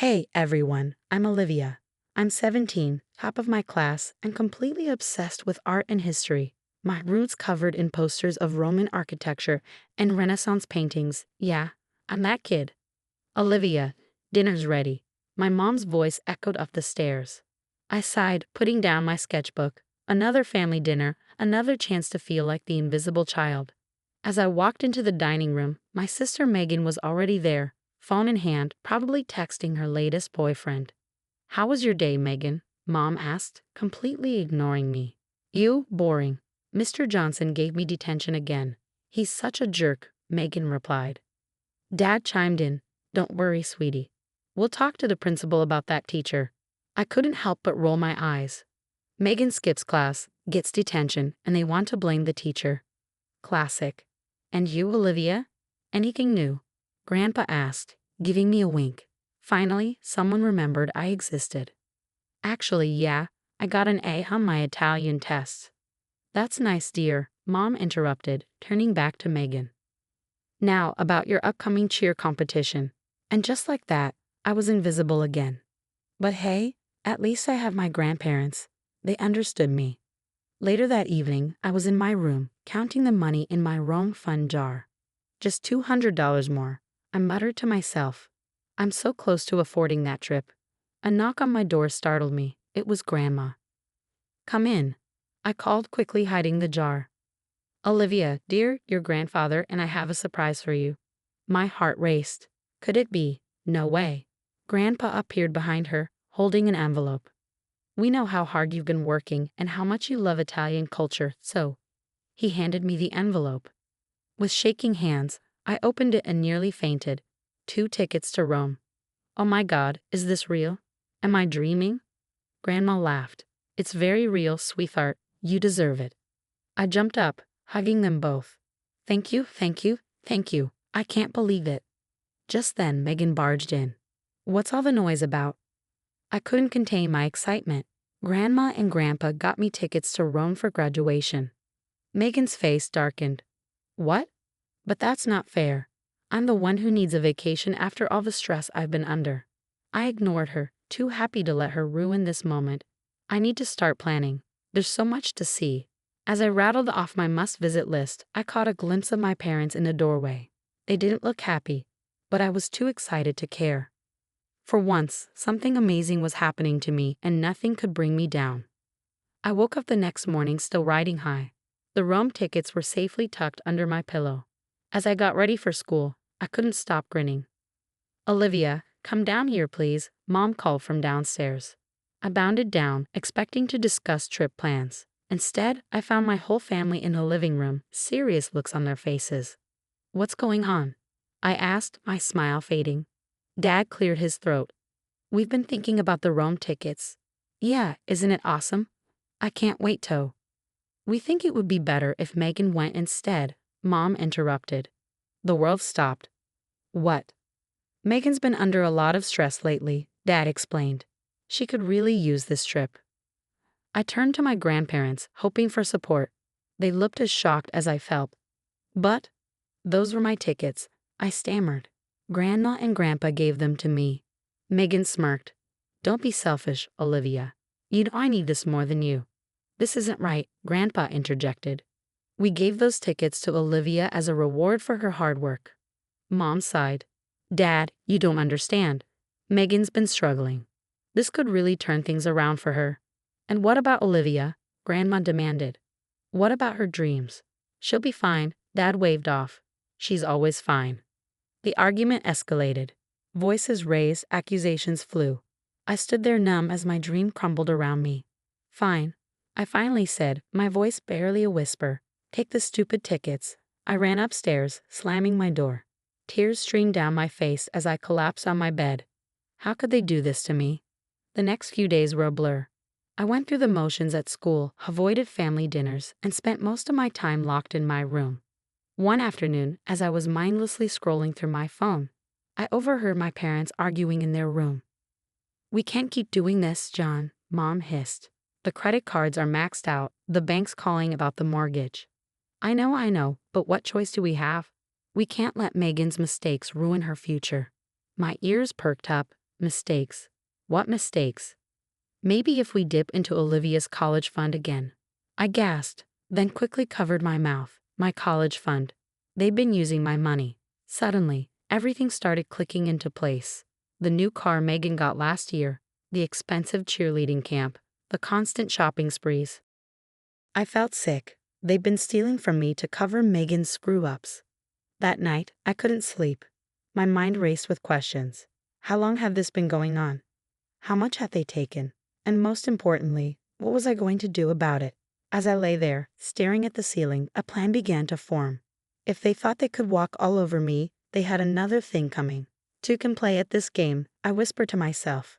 Hey everyone, I'm Olivia. I'm 17, top of my class, and completely obsessed with art and history. My roots covered in posters of Roman architecture and Renaissance paintings. Yeah, I'm that kid. Olivia, dinner's ready. My mom's voice echoed up the stairs. I sighed, putting down my sketchbook. Another family dinner, another chance to feel like the invisible child. As I walked into the dining room, my sister Megan was already there, phone in hand, probably texting her latest boyfriend. "How was your day, Megan?" Mom asked, completely ignoring me. "You, boring." Mr. Johnson gave me detention again. "He's such a jerk," Megan replied. Dad chimed in, "Don't worry, sweetie. We'll talk to the principal about that teacher." I couldn't help but roll my eyes. Megan skips class, gets detention, and they want to blame the teacher. Classic. "And you, Olivia? Anything new?" Grandpa asked, giving me a wink. Finally, someone remembered I existed. "Actually, yeah, I got an A on my Italian test." "That's nice, dear," Mom interrupted, turning back to Megan. "Now, about your upcoming cheer competition." And just like that, I was invisible again. But hey, at least I have my grandparents. They understood me. Later that evening, I was in my room, counting the money in my Rome fund jar. Just $200 more. I muttered to myself. I'm so close to affording that trip. A knock on my door startled me. It was Grandma. "Come in," I called, quickly hiding the jar. "Olivia, dear, your grandfather and I have a surprise for you." My heart raced. Could it be? No way. Grandpa appeared behind her, holding an envelope. "We know how hard you've been working and how much you love Italian culture, so." He handed me the envelope. With shaking hands, I opened it and nearly fainted. 2 tickets to Rome. "Oh my God, is this real? Am I dreaming?" Grandma laughed. "It's very real, sweetheart. You deserve it." I jumped up, hugging them both. "Thank you, thank you, thank you. I can't believe it." Just then, Megan barged in. "What's all the noise about?" I couldn't contain my excitement. Grandma and Grandpa got me tickets to Rome for graduation. Megan's face darkened. "What? But that's not fair. I'm the one who needs a vacation after all the stress I've been under." I ignored her, too happy to let her ruin this moment. "I need to start planning. There's so much to see." As I rattled off my must-visit list, I caught a glimpse of my parents in the doorway. They didn't look happy, but I was too excited to care. For once, something amazing was happening to me, and nothing could bring me down. I woke up the next morning still riding high. The Rome tickets were safely tucked under my pillow. As I got ready for school, I couldn't stop grinning. "Olivia, come down here, please," Mom called from downstairs. I bounded down, expecting to discuss trip plans. Instead, I found my whole family in the living room, serious looks on their faces. "What's going on?" I asked, my smile fading. Dad cleared his throat. "We've been thinking about the Rome tickets." "Yeah, isn't it awesome? I can't wait to." "We think it would be better if Megan went instead," Mom interrupted. The world stopped. "What?" "Megan's been under a lot of stress lately," Dad explained. "She could really use this trip." I turned to my grandparents, hoping for support. They looked as shocked as I felt. "But those were my tickets," I stammered. "Grandma and Grandpa gave them to me." Megan smirked. "Don't be selfish, Olivia. You know I need this more than you." "This isn't right," Grandpa interjected. "We gave those tickets to Olivia as a reward for her hard work." Mom sighed. "Dad, you don't understand. Megan's been struggling. This could really turn things around for her." "And what about Olivia?" Grandma demanded. "What about her dreams?" "She'll be fine," Dad waved off. "She's always fine." The argument escalated. Voices raised, accusations flew. I stood there numb as my dream crumbled around me. "Fine," I finally said, my voice barely a whisper. "Take the stupid tickets." I ran upstairs, slamming my door. Tears streamed down my face as I collapsed on my bed. How could they do this to me? The next few days were a blur. I went through the motions at school, avoided family dinners, and spent most of my time locked in my room. One afternoon, as I was mindlessly scrolling through my phone, I overheard my parents arguing in their room. "We can't keep doing this, John," Mom hissed. "The credit cards are maxed out, the bank's calling about the mortgage." I know, but what choice do we have? We can't let Megan's mistakes ruin her future." My ears perked up. Mistakes. What mistakes? Maybe if we dip into Olivia's college fund again. I gasped, then quickly covered my mouth. My college fund. They've been using my money. Suddenly, everything started clicking into place. The new car Megan got last year, the expensive cheerleading camp, the constant shopping sprees. I felt sick. They'd been stealing from me to cover Megan's screw-ups. That night, I couldn't sleep. My mind raced with questions. How long had this been going on? How much had they taken? And most importantly, what was I going to do about it? As I lay there, staring at the ceiling, a plan began to form. If they thought they could walk all over me, they had another thing coming. Two can play at this game, I whispered to myself.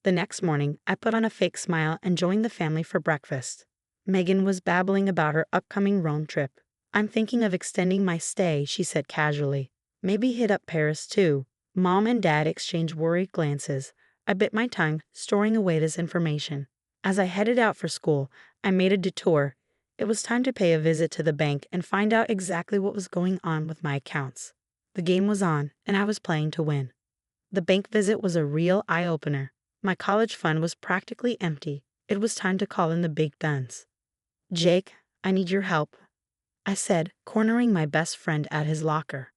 The next morning, I put on a fake smile and joined the family for breakfast. Megan was babbling about her upcoming Rome trip. I'm thinking of extending my stay, she said casually. Maybe hit up Paris too. Mom and Dad exchanged worried glances. I bit my tongue, storing away this information. As I headed out for school, I made a detour. It was time to pay a visit to the bank and find out exactly what was going on with my accounts. The game was on, and I was playing to win. The bank visit was a real eye-opener. My college fund was practically empty. It was time to call in the big guns. Jake, I need your help, I said, cornering my best friend at his locker.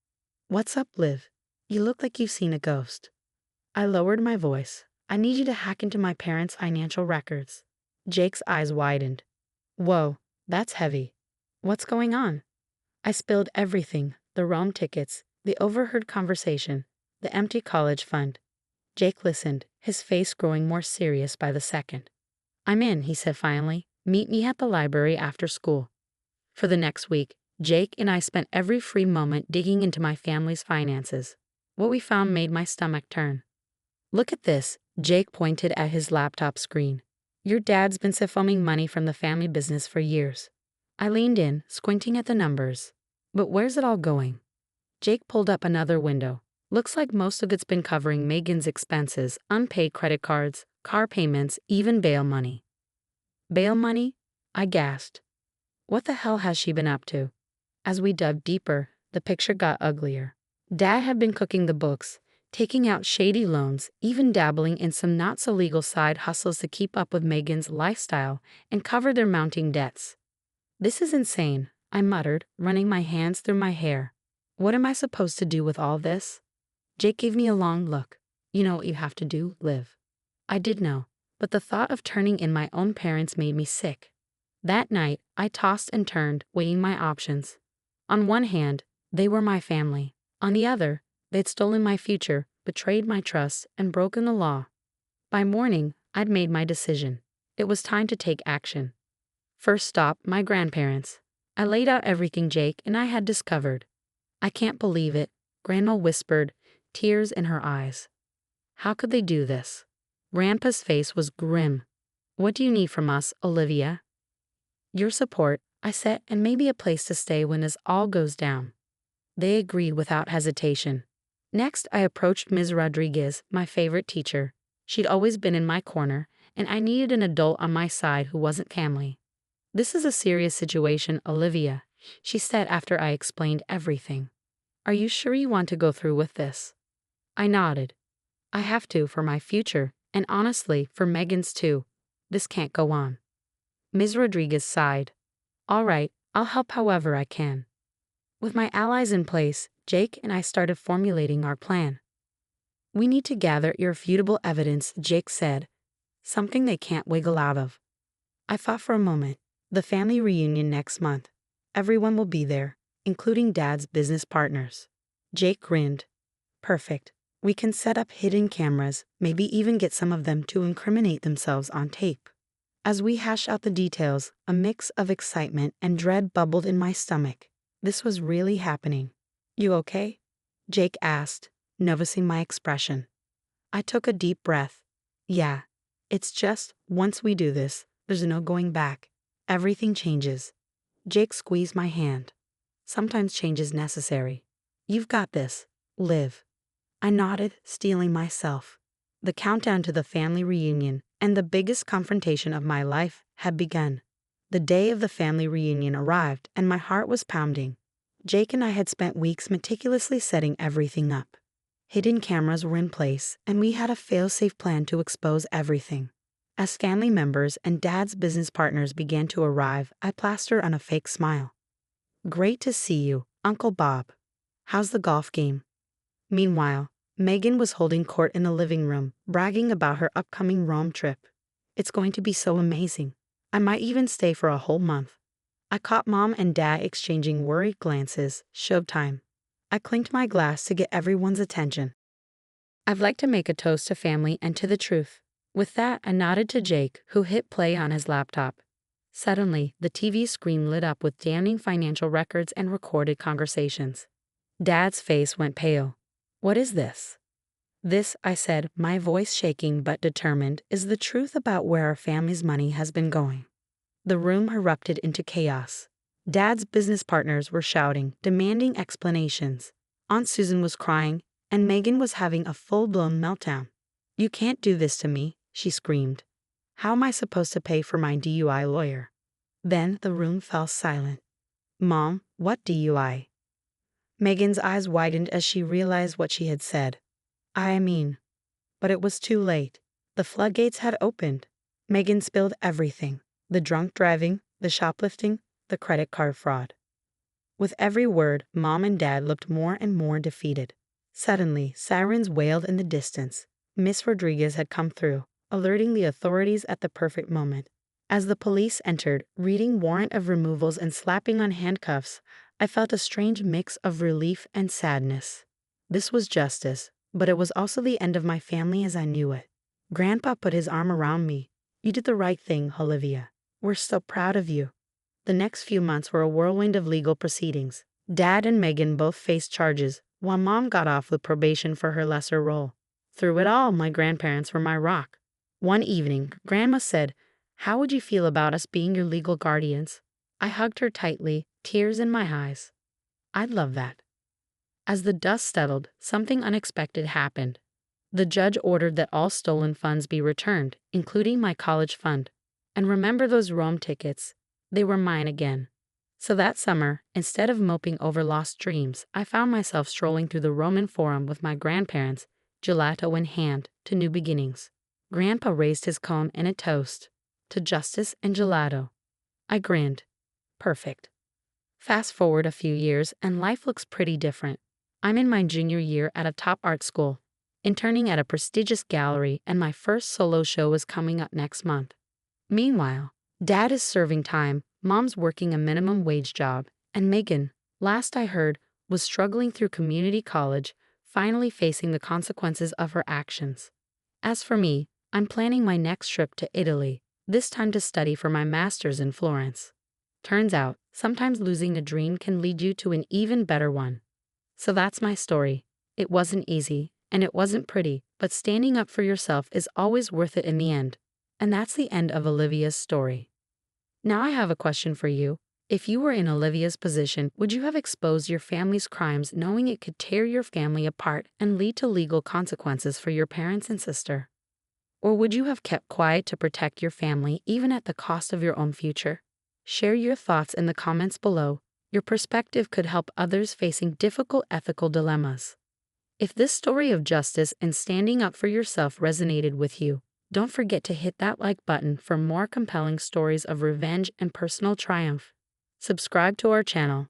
What's up, Liv? You look like you've seen a ghost. I lowered my voice. I need you to hack into my parents' financial records. Jake's eyes widened. Whoa, that's heavy. What's going on? I spilled everything, the Rome tickets, the overheard conversation, the empty college fund. Jake listened, his face growing more serious by the second. I'm in, he said finally. Meet me at the library after school. For the next week, Jake and I spent every free moment digging into my family's finances. What we found made my stomach turn. Look at this, Jake pointed at his laptop screen. Your dad's been siphonning money from the family business for years. I leaned in, squinting at the numbers. But where's it all going? Jake pulled up another window. Looks like most of it's been covering Megan's expenses, unpaid credit cards, car payments, even bail money. Bail money? I gasped. What the hell has she been up to? As we dug deeper, the picture got uglier. Dad had been cooking the books, taking out shady loans, even dabbling in some not-so-legal side hustles to keep up with Megan's lifestyle and cover their mounting debts. This is insane, I muttered, running my hands through my hair. What am I supposed to do with all this? Jake gave me a long look. You know what you have to do, Liv. I did know, but the thought of turning in my own parents made me sick. That night, I tossed and turned, weighing my options. On one hand, they were my family. On the other, they'd stolen my future, betrayed my trust, and broken the law. By morning, I'd made my decision. It was time to take action. First stop, my grandparents. I laid out everything Jake and I had discovered. I can't believe it, Grandma whispered, tears in her eyes. How could they do this? Grandpa's face was grim. What do you need from us, Olivia? Your support, I said, and maybe a place to stay when this all goes down. They agreed without hesitation. Next, I approached Ms. Rodriguez, my favorite teacher. She'd always been in my corner, and I needed an adult on my side who wasn't family. This is a serious situation, Olivia, she said after I explained everything. Are you sure you want to go through with this? I nodded. I have to for my future, and honestly, for Megan's too. This can't go on. Ms. Rodriguez sighed. All right, I'll help however I can. With my allies in place, Jake and I started formulating our plan. We need to gather irrefutable evidence, Jake said. Something they can't wiggle out of. I thought for a moment. The family reunion next month. Everyone will be there, including Dad's business partners. Jake grinned. Perfect. We can set up hidden cameras, maybe even get some of them to incriminate themselves on tape. As we hashed out the details, a mix of excitement and dread bubbled in my stomach. This was really happening. You okay? Jake asked, noticing my expression. I took a deep breath. Yeah. It's just, once we do this, there's no going back. Everything changes. Jake squeezed my hand. Sometimes change is necessary. You've got this. Liv. I nodded, steeling myself. The countdown to the family reunion and the biggest confrontation of my life had begun. The day of the family reunion arrived and my heart was pounding. Jake and I had spent weeks meticulously setting everything up. Hidden cameras were in place, and we had a fail-safe plan to expose everything. As family members and Dad's business partners began to arrive, I plastered on a fake smile. "Great to see you, Uncle Bob. How's the golf game?" Meanwhile, Megan was holding court in the living room, bragging about her upcoming Rome trip. "It's going to be so amazing. I might even stay for a whole month." I caught Mom and Dad exchanging worried glances. Showtime. I clinked my glass to get everyone's attention. "I'd like to make a toast to family and to the truth." With that, I nodded to Jake, who hit play on his laptop. Suddenly, the TV screen lit up with damning financial records and recorded conversations. Dad's face went pale. "What is this?" "This," I said, my voice shaking but determined, "is the truth about where our family's money has been going." The room erupted into chaos. Dad's business partners were shouting, demanding explanations. Aunt Susan was crying, and Megan was having a full-blown meltdown. "You can't do this to me," she screamed. "How am I supposed to pay for my DUI lawyer?" Then the room fell silent. "Mom, what DUI?" Megan's eyes widened as she realized what she had said. I mean, but it was too late. The floodgates had opened. Megan spilled everything: the drunk driving, the shoplifting, the credit card fraud. With every word, Mom and Dad looked more and more defeated. Suddenly, sirens wailed in the distance. Miss Rodriguez had come through, alerting the authorities at the perfect moment. As the police entered, reading warrant of removals and slapping on handcuffs, I felt a strange mix of relief and sadness. This was justice, but it was also the end of my family as I knew it. Grandpa put his arm around me. "You did the right thing, Olivia. We're so proud of you." The next few months were a whirlwind of legal proceedings. Dad and Megan both faced charges, while Mom got off with probation for her lesser role. Through it all, my grandparents were my rock. One evening, Grandma said, "How would you feel about us being your legal guardians?" I hugged her tightly, tears in my eyes. "I'd love that." As the dust settled, something unexpected happened. The judge ordered that all stolen funds be returned, including my college fund. And remember those Rome tickets? They were mine again. So that summer, instead of moping over lost dreams, I found myself strolling through the Roman Forum with my grandparents, gelato in hand, to new beginnings. Grandpa raised his cone in a toast. To justice and gelato. I grinned. Perfect. Fast forward a few years, and life looks pretty different. I'm in my junior year at a top art school, interning at a prestigious gallery, and my first solo show is coming up next month. Meanwhile, Dad is serving time, Mom's working a minimum wage job, and Megan, last I heard, was struggling through community college, finally facing the consequences of her actions. As for me, I'm planning my next trip to Italy, this time to study for my master's in Florence. Turns out, sometimes losing a dream can lead you to an even better one. So that's my story. It wasn't easy, and it wasn't pretty, but standing up for yourself is always worth it in the end. And that's the end of Olivia's story. Now I have a question for you. If you were in Olivia's position, would you have exposed your family's crimes knowing it could tear your family apart and lead to legal consequences for your parents and sister? Or would you have kept quiet to protect your family even at the cost of your own future? Share your thoughts in the comments below. Your perspective could help others facing difficult ethical dilemmas. If this story of justice and standing up for yourself resonated with you, don't forget to hit that like button for more compelling stories of revenge and personal triumph. Subscribe to our channel